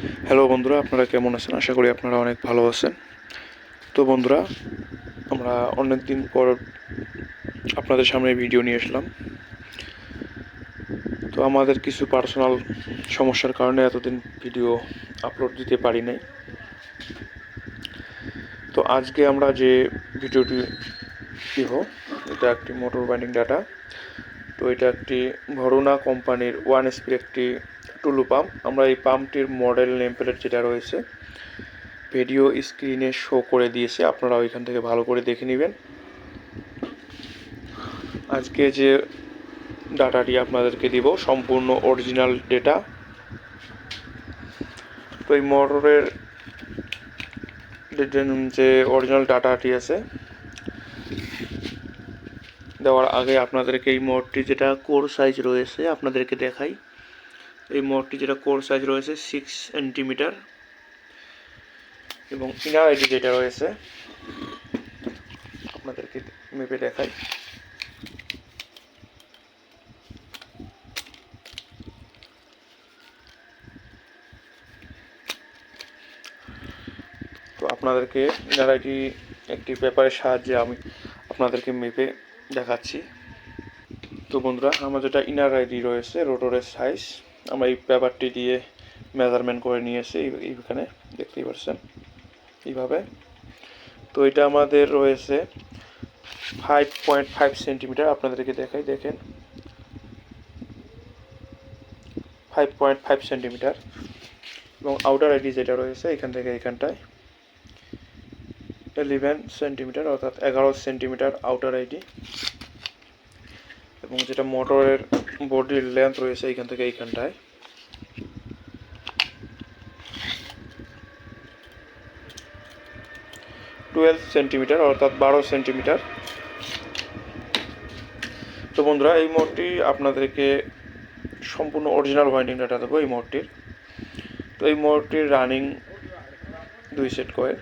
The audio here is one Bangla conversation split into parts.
হ্যালো বন্ধুরা, আপনারা কেমন আছেন? আশা করি আপনারা অনেক ভালো আছেন। তো বন্ধুরা, আমরা অনেক দিন পর আপনাদের সামনে ভিডিও নিয়ে আসলাম। তো আমাদের কিছু পার্সোনাল সমস্যার কারণে এতদিন ভিডিও আপলোড দিতে পারি নাই। তো আজকে আমরা যে ভিডিওটি দিব, এটা একটি মোটর বাইন্ডিং ডাটা। তো এটা একটি ভরুনা কোম্পানির 1 HP একটি টুলু পাম্প। আমরা এই পাম্পটির মডেল নেম প্লেট যেটা রয়েছে ভিডিও স্ক্রিনে শো করে দিয়েছে, আপনারা ওইখান থেকে ভালো করে দেখে নেবেন। আজকে যে ডাটাটি আপনাদেরকে দিব সম্পূর্ণ অরিজিনাল ডেটা। তো এই মোটরের যে অরিজিনাল ডাটাটি আছে দেওয়ার আগে আপনাদেরকে এই মোটরটি যেটা কোর সাইজ রয়েছে আপনাদেরকে দেখাই। এই মোটরটি যেটা কোর সাইজ রয়েছে 6 সেন্টিমিটার এবং ইনার আইডি যেটা রয়েছে আপনাদেরকে মেপে দেখাই। তো আপনাদেরকে ইনার আইডি একটি পেপারের সাহায্যে আমি আপনাদেরকে মেপে দেখাচ্ছি। তো বন্ধুরা, আমার যেটা ইনার আইডি রয়েছে রোটরের সাইজ আমরা এই পেপারটি দিয়ে মেজারমেন্ট করে নিয়েছি, এইখানে দেখতেই পাচ্ছেন এইভাবে। তো এটা আমাদের রয়েছে 5.5 সেন্টিমিটার। আপনাদেরকে দেখাই, দেখেন 5.5 সেন্টিমিটার। এবং আউটার আইডি যেটা রয়েছে এখান থেকে এখানটায় 11 সেন্টিমিটার, অর্থাৎ 11 সেন্টিমিটার আউটার আইডি। এবং যেটা মোটরের বডির লেন্থ রয়েছে এইখান থেকে এইখানটায় 12 সেন্টিমিটার, অর্থাৎ 12 সেন্টিমিটার। তো বন্ধুরা, এই মোটরটি আপনাদেরকে সম্পূর্ণ অরিজিনাল ওয়াইন্ডিং ডাটা দেবো এই মোটরটির। তো এই মোটরটির রানিং 2 সেট কয়েল।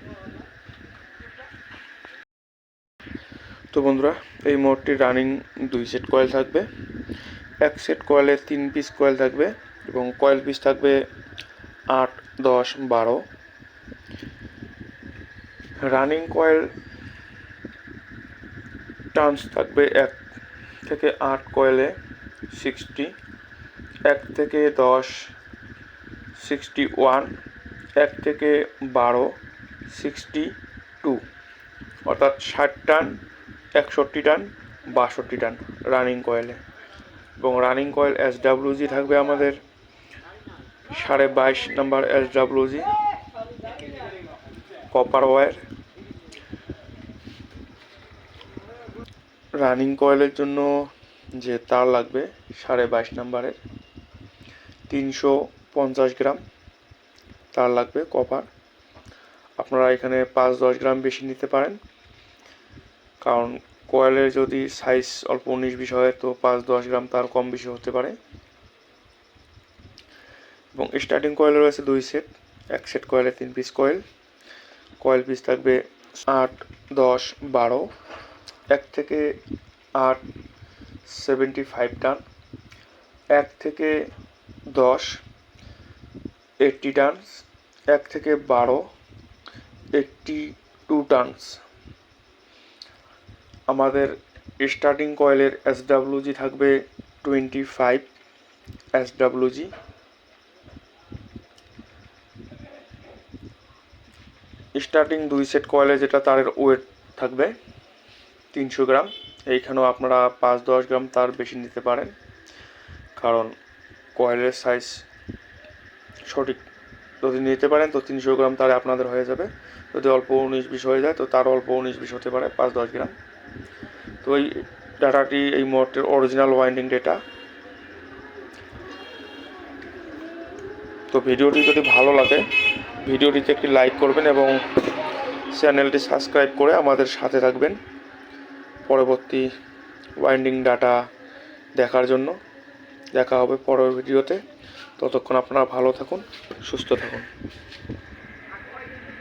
তো বন্ধুরা, এই মোটরটির রানিং 2 সেট কয়েল থাকবে। এক সেট কয়েলে 3 পিস কয়েল থাকবে এবং কয়েল পিস থাকবে 8, 10, 12। রানিং কয়েল টার্নস থাকবে 1 থেকে 8 কয়েলে 60, 1 থেকে 10 61, 1 থেকে 12 62, অর্থাৎ 60 টান, 61 টান, 62 টান রানিং কয়েলে। এবং রানিং কয়েল SWG থাকবে আমাদের 22.5 number SWG copper wire. Running কয়েলের জন্য যে তার লাগবে 22.5 নাম্বারের 350 গ্রাম তার লাগবে কপার। আপনারা এখানে 5-10 গ্রাম বেশি নিতে পারেন, কারণ কয়েলের যদি সাইজ অল্প 19-20 হয় তো 5-10 গ্রাম তার কম বেশি হতে পারে। এবং স্টার্টিং কয়েল রয়েছে 2 সেট। এক সেট কয়েলে 3 পিস কয়েল। কয়েল পিস থাকবে 8, 10, 12, 1 থেকে 8 75 টান, 1 থেকে 10 80 টানস, 1 থেকে 12 82 টানস। আমাদের স্টার্টিং কয়েলের SWG থাকবে 25 SWG। স্টার্টিং 2 সেট কয়েলে যেটা তারের ওয়েট থাকবে 300 গ্রাম। এইখানেও আপনারা 5-10 গ্রাম তার বেশি নিতে পারেন, কারণ কয়েলের সাইজ সঠিক যদি নিতে পারেন তো 300 গ্রাম তারে আপনাদের হয়ে যাবে। যদি অল্প 19-20 হয়ে যায় তো তার অল্প 19-20 হতে পারে 5-10 গ্রাম। তো এই ডাটাটি এই মোটরের অরিজিনাল ওয়াইন্ডিং ডেটা। তো ভিডিওটি যদি ভালো লাগে ভিডিওটিতে একটি লাইক করবেন এবং চ্যানেলটি সাবস্ক্রাইব করে আমাদের সাথে থাকবেন পরবর্তী ওয়াইন্ডিং ডাটা দেখার জন্য। দেখা হবে পরের ভিডিওতে। ততক্ষণ আপনারা ভালো থাকুন, সুস্থ থাকুন।